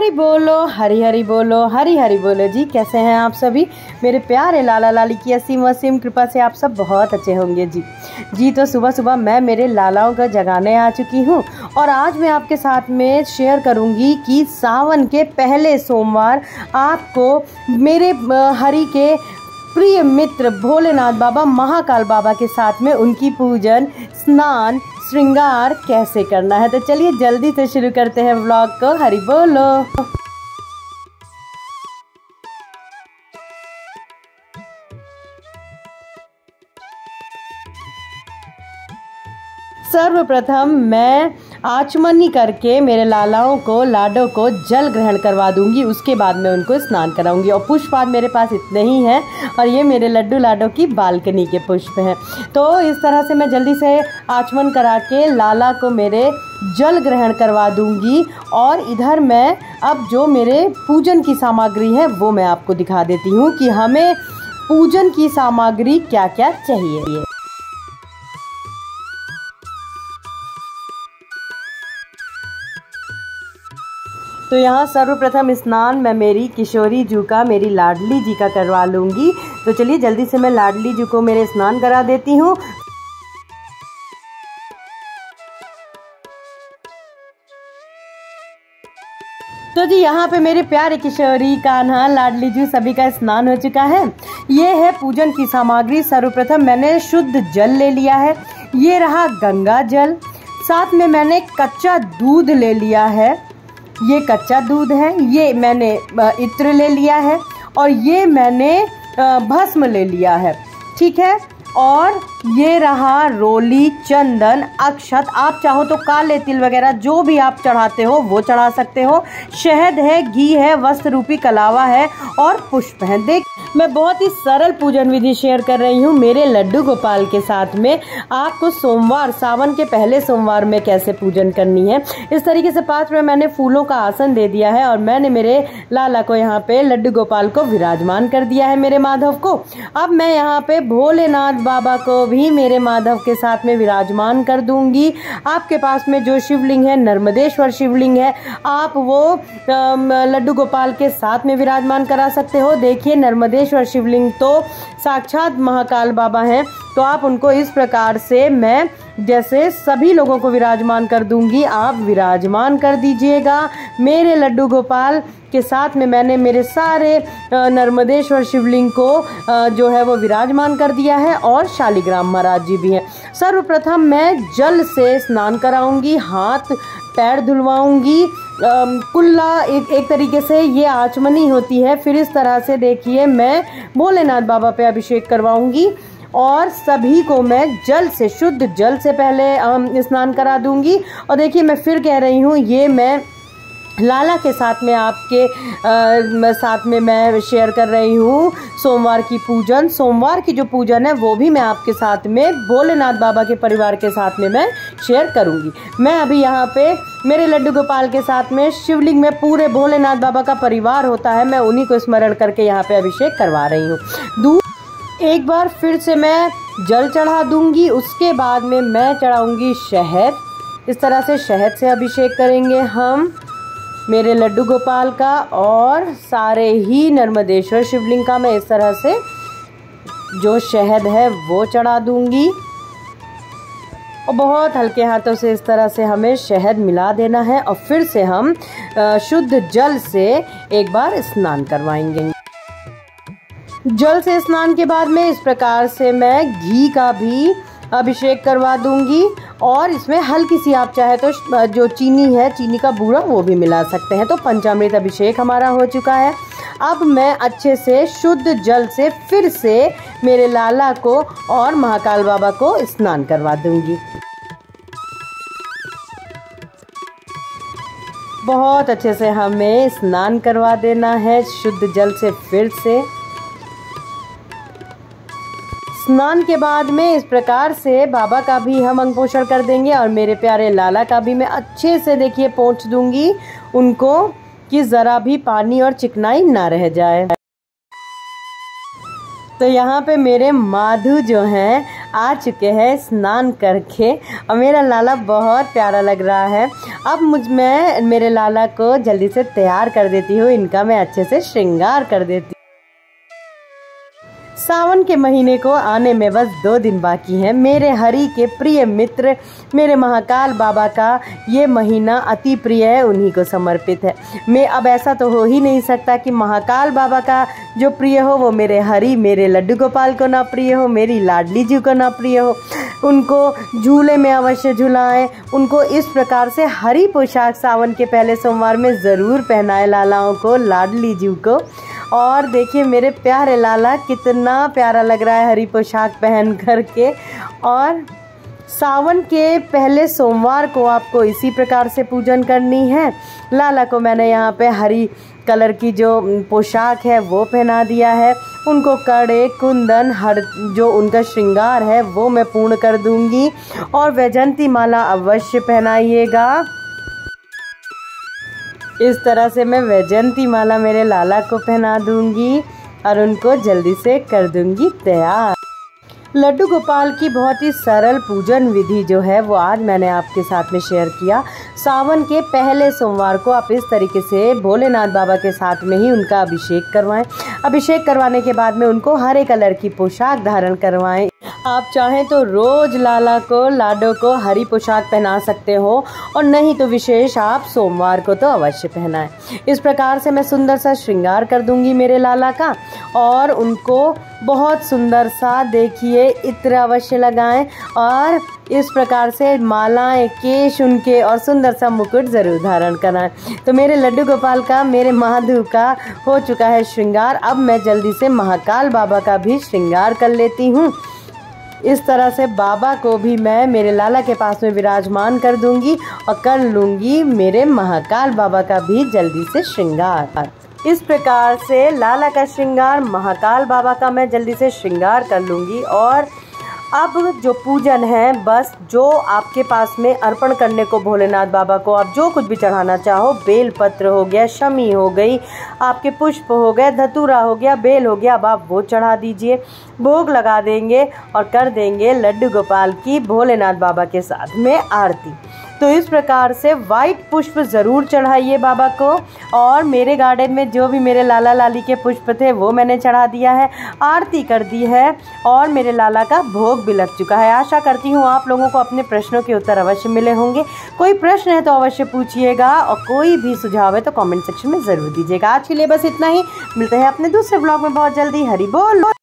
हरि बोलो, हरि हरि बोलो, हरि हरि बोलो जी। कैसे हैं आप सभी मेरे प्यारे लाला लाली की असीम असीम कृपा से आप सब बहुत अच्छे होंगे जी। तो सुबह सुबह मैं मेरे लालाओं को जगाने आ चुकी हूँ और आज मैं आपके साथ में शेयर करूँगी कि सावन के पहले सोमवार आपको मेरे हरि के प्रिय मित्र भोलेनाथ बाबा महाकाल बाबा के साथ में उनकी पूजन, स्नान, श्रृंगार कैसे करना है। तो चलिए जल्दी से शुरू करते हैं व्लॉग को। हरि बोलो। सर्वप्रथम मैं आचमनी करके मेरे लालाओं को, लाडों को जल ग्रहण करवा दूंगी। उसके बाद मैं उनको स्नान कराऊंगी और पुष्पाद मेरे पास इतने ही हैं और ये मेरे लड्डू लाडों की बालकनी के पुष्प हैं। तो इस तरह से मैं जल्दी से आचमन करा के लाला को मेरे जल ग्रहण करवा दूंगी। और इधर मैं अब जो मेरे पूजन की सामग्री है वो मैं आपको दिखा देती हूँ कि हमें पूजन की सामग्री क्या क्या चाहिए। तो यहाँ सर्वप्रथम स्नान मैं मेरी किशोरी जू का, मेरी लाडली जी का करवा लूँगी। तो चलिए जल्दी से मैं लाडली जी को मेरे स्नान करा देती हूँ। तो जी यहाँ पे मेरे प्यारे किशोरी, कान्हा, लाडली जी सभी का स्नान हो चुका है। ये है पूजन की सामग्री। सर्वप्रथम मैंने शुद्ध जल ले लिया है। ये रहा गंगा जल। साथ में मैंने कच्चा दूध ले लिया है। ये कच्चा दूध है। ये मैंने इत्र ले लिया है और ये मैंने भस्म ले लिया है। ठीक है। और ये रहा रोली, चंदन, अक्षत। आप चाहो तो काले तिल वगैरह जो भी आप चढ़ाते हो वो चढ़ा सकते हो। शहद है, घी है, वस्त्र रूपी कलावा है और पुष्प है। देख मैं बहुत ही सरल पूजन विधि शेयर कर रही हूँ मेरे लड्डू गोपाल के साथ में। आपको सोमवार, सावन के पहले सोमवार में कैसे पूजन करनी है। इस तरीके से 5 में मैंने फूलों का आसन दे दिया है और मैंने मेरे लाला को यहाँ पे लड्डू गोपाल को विराजमान कर दिया है, मेरे माधव को। अब मैं यहाँ पे भोलेनाथ बाबा को भी मेरे माधव के साथ में विराजमान कर दूंगी। आपके पास में जो शिवलिंग है, नर्मदेश्वर शिवलिंग है, आप वो लड्डू गोपाल के साथ में विराजमान करा सकते हो। देखिए नर्मदेश्वर शिवलिंग तो साक्षात महाकाल बाबा हैं। तो आप उनको इस प्रकार से मैं जैसे सभी लोगों को विराजमान कर दूंगी, आप विराजमान कर दीजिएगा। मेरे लड्डू गोपाल के साथ में मैंने मेरे सारे नर्मदेश्वर शिवलिंग को जो है वो विराजमान कर दिया है और शालिग्राम महाराज जी भी हैं। सर्वप्रथम मैं जल से स्नान कराऊंगी, हाथ पैर धुलवाऊंगी। कुल्ला एक तरीके से ये आचमनी होती है। फिर इस तरह से देखिए मैं भोलेनाथ बाबा पे अभिषेक करवाऊंगी और सभी को मैं जल से, शुद्ध जल से पहले स्नान करा दूंगी। और देखिए मैं फिर कह रही हूँ, ये मैं लाला के साथ में आपके साथ में मैं शेयर कर रही हूँ सोमवार की पूजन। सोमवार की जो पूजन है वो भी मैं आपके साथ में भोलेनाथ बाबा के परिवार के साथ में मैं शेयर करूँगी। मैं अभी यहाँ पे मेरे लड्डू गोपाल के साथ में शिवलिंग में पूरे भोलेनाथ बाबा का परिवार होता है, मैं उन्हीं को स्मरण करके यहाँ पे अभिषेक करवा रही हूँ। एक बार फिर से मैं जल चढ़ा दूंगी। उसके बाद में मैं चढ़ाऊंगी शहद। इस तरह से शहद से अभिषेक करेंगे हम मेरे लड्डू गोपाल का और सारे ही नर्मदेश्वर शिवलिंग का। मैं इस तरह से जो शहद है वो चढ़ा दूंगी और बहुत हल्के हाथों से इस तरह से हमें शहद मिला देना है और फिर से हम शुद्ध जल से एक बार स्नान करवाएंगे। जल से स्नान के बाद में इस प्रकार से मैं घी का भी अभिषेक करवा दूंगी और इसमें हल्की सी आप चाहे तो जो चीनी है, चीनी का बूरा वो भी मिला सकते हैं। तो पंचामृत अभिषेक हमारा हो चुका है। अब मैं अच्छे से शुद्ध जल से फिर से मेरे लाला को और महाकाल बाबा को स्नान करवा दूंगी। बहुत अच्छे से हमें स्नान करवा देना है शुद्ध जल से। फिर से स्नान के बाद में इस प्रकार से बाबा का भी हम अंग पोषण कर देंगे और मेरे प्यारे लाला का भी मैं अच्छे से देखिए पोंछ दूंगी उनको कि ज़रा भी पानी और चिकनाई ना रह जाए। तो यहाँ पे मेरे माधु जो हैं आ चुके हैं स्नान करके और मेरा लाला बहुत प्यारा लग रहा है। अब मैं मेरे लाला को जल्दी से तैयार कर देती हूँ, इनका मैं अच्छे से श्रृंगार कर देती हूँ। सावन के महीने को आने में बस 2 दिन बाकी हैं। मेरे हरि के प्रिय मित्र मेरे महाकाल बाबा का ये महीना अति प्रिय है, उन्हीं को समर्पित है। मैं अब ऐसा तो हो ही नहीं सकता कि महाकाल बाबा का जो प्रिय हो वो मेरे हरि, मेरे लड्डू गोपाल को ना प्रिय हो, मेरी लाडली जी को ना प्रिय हो। उनको झूले में अवश्य झुलाएं, उनको इस प्रकार से हरी पोशाक सावन के पहले सोमवार में ज़रूर पहनाए लालाओं को, लाडली जी को। और देखिए मेरे प्यारे लाला कितना प्यारा लग रहा है हरी पोशाक पहन करके। और सावन के पहले सोमवार को आपको इसी प्रकार से पूजन करनी है। लाला को मैंने यहाँ पे हरी कलर की जो पोशाक है वो पहना दिया है। उनको कड़े, कुंदन, जो उनका श्रृंगार है वो मैं पूर्ण कर दूंगी। और वैजयंती माला अवश्य पहनाइएगा। इस तरह से मैं वैजयंती माला मेरे लाला को पहना दूंगी और उनको जल्दी से कर दूंगी तैयार। लड्डू गोपाल की बहुत ही सरल पूजन विधि जो है वो आज मैंने आपके साथ में शेयर किया। सावन के पहले सोमवार को आप इस तरीके से भोलेनाथ बाबा के साथ में ही उनका अभिषेक करवाएं। अभिषेक करवाने के बाद में उनको हरे कलर की पोशाक धारण करवाएं। आप चाहें तो रोज लाला को, लाडो को हरी पोशाक पहना सकते हो, और नहीं तो विशेष आप सोमवार को तो अवश्य पहनाएं। इस प्रकार से मैं सुंदर सा श्रृंगार कर दूंगी मेरे लाला का, और उनको बहुत सुंदर सा देखिए इत्र अवश्य लगाएं, और इस प्रकार से मालाएं, केश उनके और सुंदर सा मुकुट ज़रूर धारण कराएं। तो मेरे लड्डू गोपाल का, मेरे महादेव का हो चुका है श्रृंगार। अब मैं जल्दी से महाकाल बाबा का भी श्रृंगार कर लेती हूँ। इस तरह से बाबा को भी मैं मेरे लाला के पास में विराजमान कर दूंगी और कर लूँगी मेरे महाकाल बाबा का भी जल्दी से श्रृंगार। इस प्रकार से लाला का श्रृंगार, महाकाल बाबा का मैं जल्दी से श्रृंगार कर लूँगी। और अब जो पूजन है, बस जो आपके पास में अर्पण करने को भोलेनाथ बाबा को आप जो कुछ भी चढ़ाना चाहो, बेल पत्र हो गया, शमी हो गई, आपके पुष्प हो गए, धतूरा हो गया, बेल हो गया, अब आप वो चढ़ा दीजिए। भोग लगा देंगे और कर देंगे लड्डू गोपाल की भोलेनाथ बाबा के साथ में आरती। तो इस प्रकार से वाइट पुष्प ज़रूर चढ़ाइए बाबा को। और मेरे गार्डन में जो भी मेरे लाला लाली के पुष्प थे वो मैंने चढ़ा दिया है, आरती कर दी है, और मेरे लाला का भोग भी लग चुका है। आशा करती हूँ आप लोगों को अपने प्रश्नों के उत्तर अवश्य मिले होंगे। कोई प्रश्न है तो अवश्य पूछिएगा, और कोई भी सुझाव है तो कमेंट सेक्शन में ज़रूर दीजिएगा। आज के लिए बस इतना ही। मिलते हैं अपने दूसरे ब्लॉग में बहुत जल्दी। हरि बोल।